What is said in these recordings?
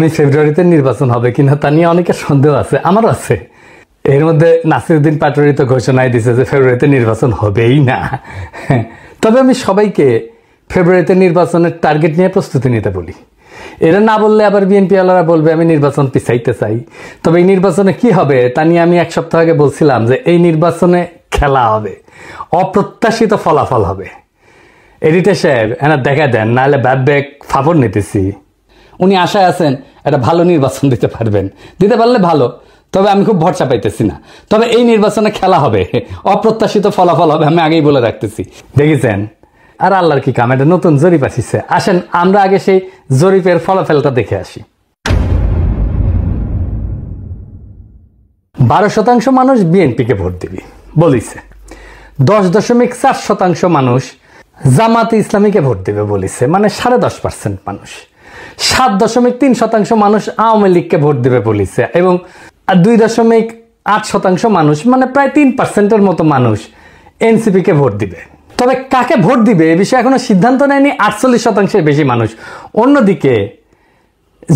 আমি ফেব্রুয়ারিতে নির্বাচন হবে কিনা তা নিয়ে অনেকের সন্দেহ আছে, আমারও আছে। এর মধ্যে নাসিরউদ্দিন পাটোয়ারি তো ঘোষণায় দিয়েছে যে ফেব্রুয়ারিতে নির্বাচন হবেই না। তবে আমি সবাইকে ফেব্রুয়ারিতে নির্বাচনের টার্গেট নিয়ে প্রস্তুতি নিতে বলি। এরা না বললে আবার বিএনপি ওয়ালারা বলবে আমি নির্বাচন পিছাইতে চাই। তবে এই নির্বাচনে কি হবে তা নিয়ে আমি এক সপ্তাহ আগে বলছিলাম যে এই নির্বাচনে খেলা হবে, অপ্রত্যাশিত ফলাফল হবে। এডিটর সাহেব এনার দেখা দেন, নাহলে ব্যাক ফাপড় নিতেছি। উনি আশায় আছেন একটা ভালো নির্বাচন দিতে পারবেন, দিতে পারলে ভালো, তবে আমি খুব ভরসা পাইতেছি না। তবে এই নির্বাচনে খেলা হবে, অপ্রত্যাশিত ফলাফল হবে, আমি আগেই বলে রাখতেছি। দেখেছেন? আর আল্লাহর কি কাম, এটা নতুন জরিপ আসিছে। আসেন আমরা আগে সেই জরিপের ফলাফলটা দেখে আসি। 12% মানুষ বিএনপিকে ভোট দিবি বলিছে, 10.4% মানুষ জামাতে ইসলামীকে ভোট দিবে বলিছে, মানে 10.5% মানুষ। 7.3% মানুষ আওয়ামী লীগকে ভোট দিবে বলিছে, এবং 2.8% মানুষ, মানে প্রায় 3%-এর মতো মানুষ এনসিপিকে ভোট দিবে। তবে কাকে ভোট দিবে এ বিষয়ে এখনো সিদ্ধান্ত নেয়নি 48%-এর বেশি মানুষ। অন্যদিকে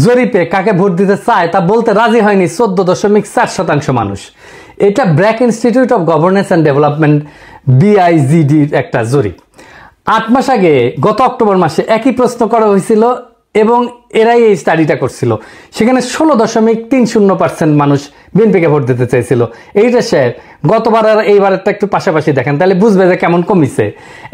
জরিপে কাকে ভোট দিতে চায় তা বলতে রাজি হয়নি 14.4% মানুষ। এটা BRAC Institute of Governance and Development BIGDর একটা জরিপ। 8 মাস আগে গত অক্টোবর মাসে একই প্রশ্ন করা হয়েছিল এবং এরাই এই স্টাডিটা করছিল। সেখানে 16.30% মানুষ বিএনপিকে ভোট দিতে চাইছিল। এইটা স্যার গতবার আর এইবারেরটা একটু পাশাপাশি দেখেন, তাহলে বুঝবে যে কেমন কমিছে।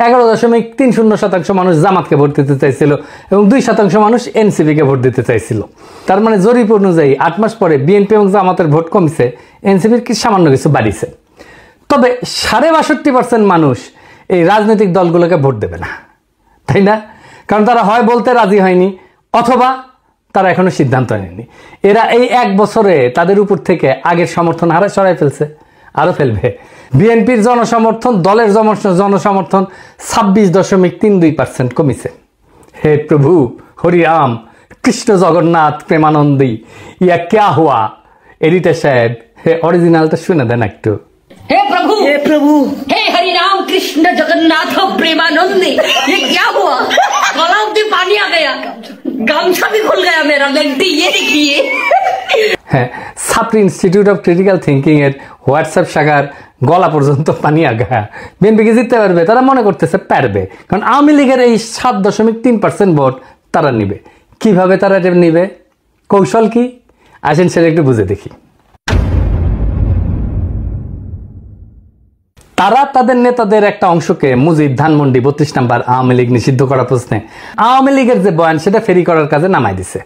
11.30% মানুষ জামাতকে ভোট দিতে চাইছিল এবং 2% মানুষ এনসিপিকে ভোট দিতে চাইছিল। তার মানে জরিপ অনুযায়ী 8 মাস পরে বিএনপি এবং জামাতের ভোট কমিছে, এনসিপির কি সামান্য কিছু বাড়িছে। তবে 62% মানুষ এই রাজনৈতিক দলগুলোকে ভোট দেবে না, তাই না? কারণ তারা হয় বলতে রাজি হয়নি, অথবা তারা এখনো সিদ্ধান্ত নেয়নি। এরা এই 1 বছরে তাদের উপর থেকে আগের সমর্থন হারে সরাই ফেলছে, আরো ফেলবে। বিএনপির জনসমর্থন, দলের জনসমর্থন 26.32% কমিছে। হে প্রভু হরি রাম কৃষ্ণ জগন্নাথ প্রেমানন্দী, ইয়া ক্যা হুয়া। এডিটর সাহেব হে অরিজিনালটা শুনে দেন একটু। हे प्रभु हे हरि राम कृष्ण जगन्नाथ प्रेमानंदी, ये क्या हुआ? गला में पानी आ गया, गामछा भी खुल गया मेरा, लगती ये देखिए। হ্যাঁ, ছাত্র ইনস্টিটিউট অফ ক্রিটিক্যাল থিঙ্কিং এর হোয়াটসঅ্যাপ শাখার গলা পর্যন্ত পানি আগা। বিএনপিকে জিততে পারবে, তারা মনে করতেছে পারবে, কারণ আওয়ামী লীগের এই 7.3% ভোট তারা নিবে। কিভাবে তারা এটা নিবে, কৌশল কি, আসেন সেটা একটু বুঝে দেখি। তারা তাদের নেতাদের একটা অংশকে মুজিব, ধানমন্ডি, 32 নম্বর আওয়ামী লীগ নিষিদ্ধ করা প্রশ্নে আওয়ামী লীগের যে বয়ান সেটা ফেরি করার কাজে নামাই দিছে।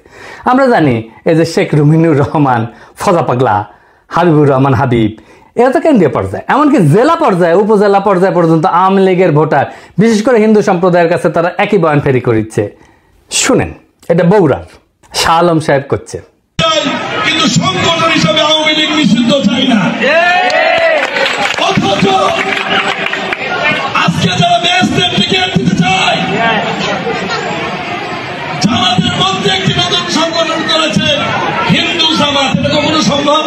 আমরা জানি এই যে শেখ রুমিনুর রহমান, ফজা পাগলা, হাবিবুর রহমান হাবিব, এরা তো কেন্দ্রীয় পর্যায়ে, এমনকি জেলা পর্যায়ে, উপজেলা পর্যায়ে পর্যন্ত আওয়ামী লীগের ভোটার, বিশেষ করে হিন্দু সম্প্রদায়ের কাছে তারা একই বয়ান ফেরি করিচ্ছে। শুনেন, এটা বগুড়ার শাহ আলম সাহেব করছে। কিন্তু সংগঠন হিসেবে আওয়ামী লীগ নিষিদ্ধ চাই না। অথচ আজকে যারা বেহেশতের টিকিট দিতে চায়, জামাতের মধ্যে একটি নতুন সংগঠন করেছে হিন্দু জামাত, এটা কখনো সম্ভব?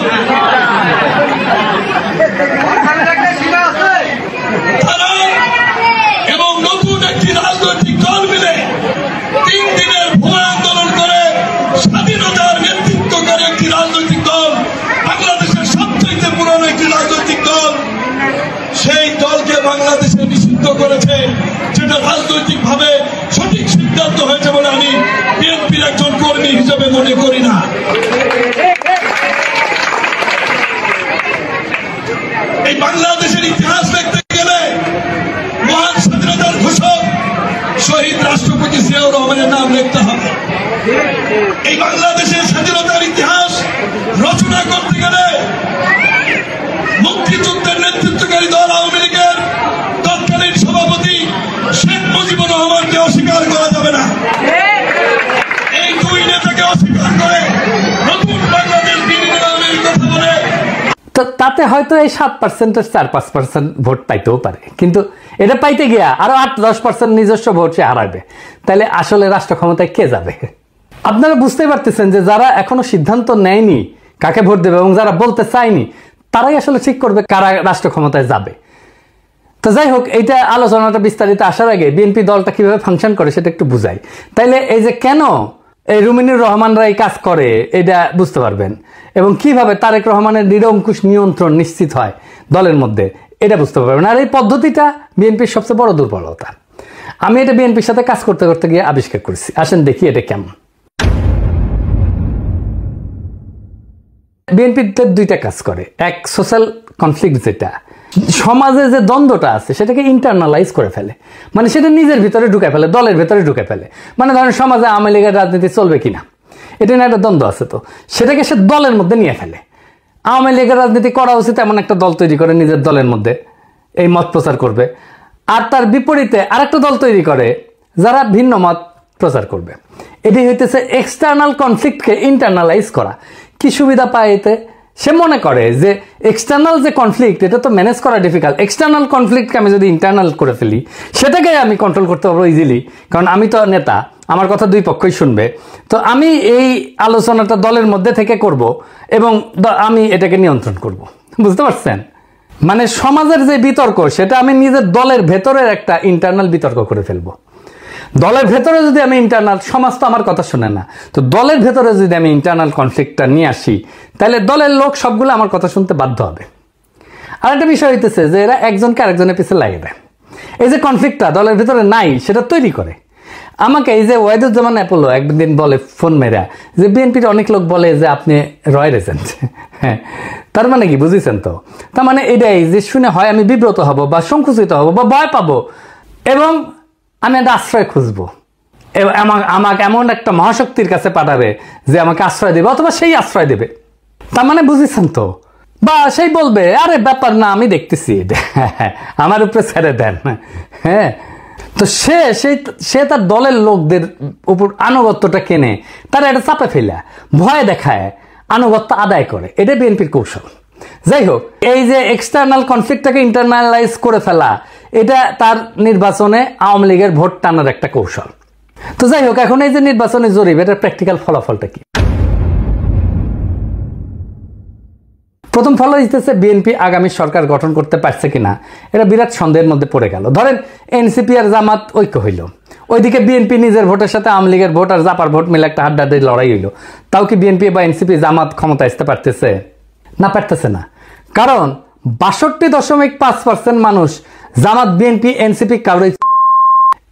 তারা এবং নতুন একটি রাজনৈতিক দল মিলে 3 দিনের ভুয়া আন্দোলন করে স্বাধীনতার নেতৃত্ব করে একটি রাজনৈতিক দল, বাংলাদেশের সবচেয়ে পুরনো একটি রাজনৈতিক দল, সেই দলকে বাংলাদেশে নিষিদ্ধ করেছে, যেটা রাজনৈতিক ভাবে সঠিক সিদ্ধান্ত হয়েছে বলে আমি বিএনপির একজন কর্মী হিসেবে মনে করি না। এই বাংলাদেশের ইতিহাস দেখতে গেলে মহান স্বাধীনতার ঘোষক শহীদ রাষ্ট্রপতি জিয়াউর রহমানের নাম লিখতে হবে। এই বাংলাদেশের স্বাধীনতার ইতিহাস রচনা করতে গেলে মুক্তিযুদ্ধের নেতৃত্বকারী দল আওয়ামী লীগের তৎকালীন সভাপতি শেখ মুজিবুর রহমানকে অস্বীকার করা যাবে না। এই 2 নেতাকে অস্বীকার করে নতুন বাংলাদেশ বিনির্মাণের কথা বলে তো তাতে হয়তো এই 7%-এর 4-5% ভোট পাইতেও পারে, কিন্তু এটা পাইতে গিয়া আরো 8-10% নিজস্ব ভোট সে হারাবে। তাহলে আসলে রাষ্ট্র ক্ষমতায় কে যাবে? আপনারা বুঝতে পারতেছেন যে যারা এখনো সিদ্ধান্ত নেয়নি কাকে ভোট দেবে এবং যারা বলতে চায়নি, তারাই আসলে ঠিক করবে কারা রাষ্ট্র ক্ষমতায় যাবে। তো যাই হোক, এইটা আলোচনাটা বিস্তারিত আসার আগে বিএনপি দলটা কিভাবে ফাংশন করে সেটা একটু বুঝাই। তাইলে এই যে কেন এই রুমিনুর রহমানরা এই কাজ করে এটা বুঝতে পারবেন, এবং কিভাবে তারেক রহমানের নিরঙ্কুশ নিয়ন্ত্রণ নিশ্চিত হয় দলের মধ্যে এটা বুঝতে পারবেন। আর এই পদ্ধতিটা বিএনপির সবচেয়ে বড় দুর্বলতা। আমি এটা বিএনপির সাথে কাজ করতে করতে গিয়ে আবিষ্কার করেছি। আসেন দেখি এটা কেমন। বিএনপিতে দুইটা কাজ করে। এক, সোশ্যাল কনফ্লিক্ট, যেটা সমাজে যে দ্বন্দ্বটা আছে সেটাকে ইন্টারনালাইজ করে ফেলে, মানে সেটা নিজের ভিতরে ঢুকে ফেলে, দলের ভিতরে ঢুকে ফেলে। মানে ধরেন সমাজে আওয়ামী লীগের রাজনীতি চলবে কিনা, এটা নিয়ে একটা দ্বন্দ্ব আছে, তো সেটাকে সে দলের মধ্যে নিয়ে ফেলে। আওয়ামী লীগের রাজনীতি করা উচিত এমন একটা দল তৈরি করে নিজের দলের মধ্যে এই মত প্রচার করবে, আর তার বিপরীতে আরেকটা দল তৈরি করে যারা ভিন্ন মত প্রচার করবে। এটি হইতেছে এক্সটার্নাল কনফ্লিক্টকে ইন্টারনালাইজ করা। কি সুবিধা পায় এতে? সে মনে করে যে এক্সটার্নাল যে কনফ্লিক্ট এটা তো ম্যানেজ করা ডিফিকাল্ট, এক্সটার্নাল কনফ্লিক্টকে আমি যদি ইন্টারনাল করে ফেলি সেটাকে আমি কন্ট্রোল করতে পারবো ইজিলি, কারণ আমি তো নেতা, আমার কথা দুই পক্ষই শুনবে। তো আমি এই আলোচনাটা দলের মধ্যে থেকে করব এবং আমি এটাকে নিয়ন্ত্রণ করব। বুঝতে পারছেন? মানে সমাজের যে বিতর্ক সেটা আমি নিজের দলের ভেতরের একটা ইন্টারনাল বিতর্ক করে ফেলবো। দলের ভেতরে যদি আমি ইন্টারনাল, সমাজ তো আমার কথা শুনে না, তো দলের ভেতরে যদি আমি ইন্টারনাল কনফ্লিক্টটা নিয়ে আসি তাহলে দলের লোক সবগুলো আমার কথা শুনতে বাধ্য হবে। আর একটা বিষয় হইতেছে যে এরা একজনকে আরেকজনের পিছনে লাগিয়ে দেয়। এই যে কনফ্লিক্টটা দলের ভেতরে নাই সেটা তৈরি করে। আমাকে এই যে ওয়াহিদুজ্জামান অ্যাপোলো একদিন বলে ফোন মেরা যে বিএনপির অনেক লোক বলে যে আপনি রয়ের এজেন্ট। হ্যাঁ, তার মানে কি বুঝেছেন? তো তার মানে এটাই যে শুনে হয় আমি বিব্রত হব বা সংকুচিত হব বা ভয় পাবো, এবং আমি একটা আশ্রয় খুঁজবো, আমাকে এমন একটা মহাশক্তির কাছে পাঠাবে যে আমাকে আশ্রয় দেবে, অথবা সেই আশ্রয় দেবে। তার মানে বুঝেছেন তো? বা সেই বলবে আরে ব্যাপার না, আমি দেখতেছি, আমার উপরে ছেড়ে দেন। হ্যাঁ, তো সে তার দলের লোকদের উপর আনুগত্যটা কেনে, তারা এটা চাপে ফেলা, ভয় দেখায়, আনুগত্য আদায় করে। এটা বিএনপির কৌশল। যাই হোক, এই যে এক্সটার্নাল কনফ্লিক্টটাকে ইন্টারনালাইজ করে ফেলা, এটা তার নির্বাচনে আওয়ামী লীগের ভোট টানার একটা কৌশল। তো যাই হোক, এখন এই যে নির্বাচনী জরিপ, এটার প্র্যাকটিক্যাল ফলাফলটা কি? প্রথম ফল হইতেছে বিএনপি আগামী সরকার গঠন করতে পারছে কিনা এটা বিরাট সন্দেহের মধ্যে পড়ে গেল। ধরেন এনসিপি আর জামাত ঐক্য হইল, ওইদিকে বিএনপি নিজের ভোটের সাথে আওয়ামী লীগের ভোট আর জাপার ভোট মিলে একটা হাড্ডাহাড্ডি লড়াই হইল। তাও কি বিএনপি বা এনসিপি জামাত ক্ষমতা আসতে পারতেছে? না, পারতেছে না। কারণ 62.5% মানুষ জামাত, বিএনপি, এনসিপি কাউরেই,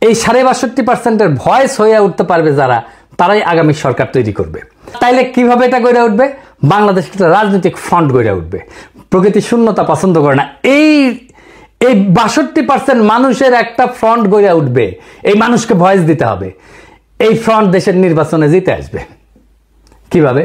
এই 62.5%-এর ভয়েস হয়ে উঠতে পারবে যারা, তারাই আগামী সরকার তৈরি করবে। তাইলে কিভাবে এটা গড়ে উঠবে? বাংলাদেশ একটা রাজনৈতিক ফ্রন্ট গড়ে উঠবে। প্রকৃতি শূন্যতা পছন্দ করে না। এই 62% মানুষের একটা ফ্রন্ট গড়ে উঠবে। এই মানুষকে ভয়েস দিতে হবে। এই ফ্রন্ট দেশের নির্বাচনে জিতে আসবে। কিভাবে?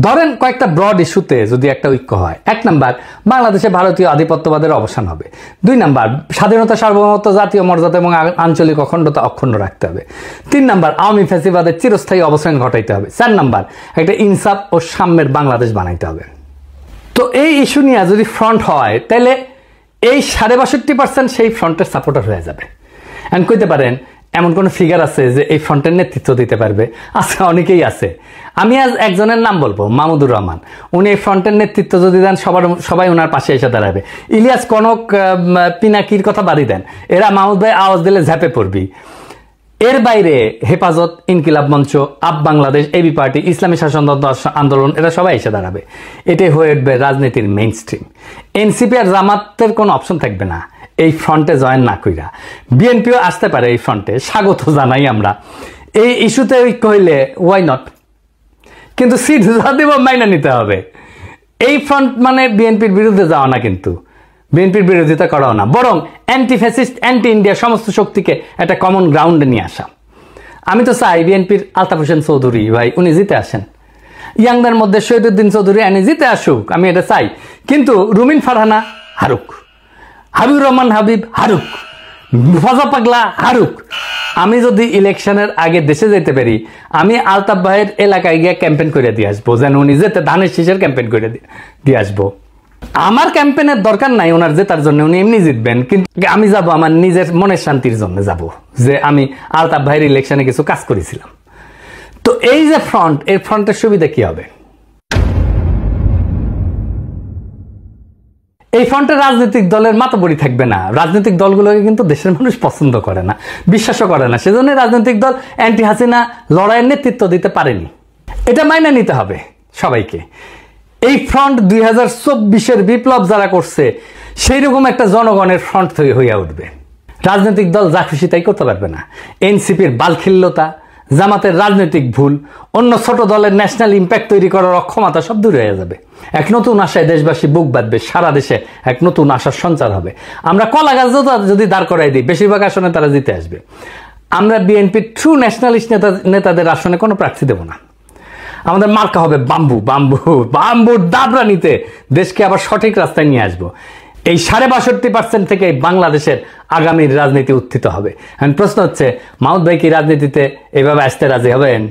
ধরেন কয়েকটা ব্রড ইস্যুতে যদি একটা ঐক্য হয়। 1 নাম্বার, বাংলাদেশে ভারতীয় আধিপত্যবাদের অবসান হবে। 2 নাম্বার, স্বাধীনতা, সার্বভৌমত্ব, জাতীয় মর্যাদা এবং আঞ্চলিক অখণ্ডতা অক্ষুণ্ণ রাখতে হবে। 3 নাম্বার, আওয়ামী ফ্যাসিবাদের চিরস্থায়ী অবসান ঘটাইতে হবে। 4 নাম্বার, একটা ইনসাফ ও সাম্যের বাংলাদেশ বানাইতে হবে। তো এই ইস্যু নিয়ে যদি ফ্রন্ট হয় তাহলে এই 62% সেই ফ্রন্টের সাপোর্টার হয়ে যাবে। এন্ড কইতে পারেন এমন কোন ফিগার আছে যে এই ফ্রন্টের নেতৃত্ব দিতে পারবে? আছে, অনেকেই আছে। আমি আজ একজনের নাম বলবো, মাহমুদুর রহমান। উনি এই ফ্রন্টের নেতৃত্ব যদি দেন সবাই ওনার পাশে এসে দাঁড়াবে। ইলিয়াস, কনক, পিনাকির কথা বাড়ি দেন, এরা মাহমুদ ভাই আওয়াজ দিলে ঝাঁপে পড়বি। এর বাইরে হেফাজত, ইনকিলাব মঞ্চ, আপ বাংলাদেশ, এবি পার্টি, ইসলামী শাসনতন্ত্র আন্দোলন, এরা সবাই এসে দাঁড়াবে। এটাই হয়ে উঠবে রাজনীতির মেইন স্ট্রিম। এনসিপি আর জামাতের কোনো অপশন থাকবে না এই ফ্রন্টে জয়েন না কইরা। বিএনপিও আসতে পারে এই ফ্রন্টে, স্বাগত জানাই আমরা। এই ইস্যুতে ঐক্য হইলে ওয়াই নট, কিন্তু সিট দিব মাইনা নিতে হবে। এই ফ্রন্ট মানে বিএনপির বিরুদ্ধে যাওয়া না, কিন্তু বিএনপির বিরোধিতা করাও না, বরং অ্যান্টি ফ্যাসিস্ট, অ্যান্টি ইন্ডিয়া সমস্ত শক্তিকে একটা কমন গ্রাউন্ডে নিয়ে আসা। আমি তো চাই বিএনপির আলতাফ হোসেন চৌধুরী ভাই উনি জিতে আসেন, ইয়াংদের মধ্যে শহীদুদ্দিন চৌধুরী এনে জিতে আসুক, আমি এটা চাই। কিন্তু রুমিন ফারহানা হারুক, হাবিবুর রহমান হাবিব হারুক, ফজা পাগলা হারুক। আমি যদি ইলেকশনের আগে দেশে যেতে পারি, আমি আলতাফ ভাইয়ের এলাকায় গিয়ে ক্যাম্পেইন করে দিয়ে আসবো, যেন উনি যেতে ধানের শীষের ক্যাম্পেইন করে দিয়ে আসবো। আমার ক্যাম্পেইনের দরকার নাই ওনার জেতার জন্য, উনি এমনি জিতবেন, কিন্তু আমি যাব আমার নিজের মনের শান্তির জন্য যাব, যে আমি আলতাফ ভাইয়ের ইলেকশনে কিছু কাজ করেছিলাম। তো এই যে ফ্রন্ট, এর ফ্রন্টের সুবিধা কি হবে? এই ফ্রন্টের রাজনৈতিক দলের মাতবরি থাকবে না। রাজনৈতিক দলগুলোকে কিন্তু দেশের মানুষ পছন্দ করে না, বিশ্বাসও করে না। সেজন্য রাজনৈতিক দল অ্যান্টি হাসিনা লড়াইয়ের নেতৃত্ব দিতে পারেনি। এটা মাইনে নিতে হবে সবাইকে। এই ফ্রন্ট 2024-এর বিপ্লব যারা করছে সেই রকম একটা জনগণের ফ্রন্ট হইয়া উঠবে। রাজনৈতিক দল যা খুশি তাই করতে পারবে না। এনসিপির বালখিল্যতা, জামাতের রাজনৈতিক ভুল, অন্য ছোট দলের ন্যাশনাল ইম্প্যাক্ট তৈরি করার অক্ষমতা সব দূর হয়ে যাবে। এক নতুন আশায় দেশবাসী বুক বাঁধবে, সারা দেশে এক নতুন আশার সঞ্চার হবে। আমরা কলা গাছ যদি দাঁড় করাই দিই, বেশিরভাগ আসনে তারা জিতে আসবে। আমরা বিএনপির ট্রু ন্যাশনালিস্ট নেতাদের আসনে কোনো প্রার্থী দেব না। আমাদের মার্কা হবে বাম্বু। বাম্বুর দাবরা নিতে দেশকে আবার সঠিক রাস্তায় নিয়ে আসবো। এই 62% থেকে বাংলাদেশের আগামীর রাজনীতি উত্থিত হবে। প্রশ্ন হচ্ছে, মাহমুদ ভাই কি রাজনীতিতে এভাবে আসতে রাজি হবেন?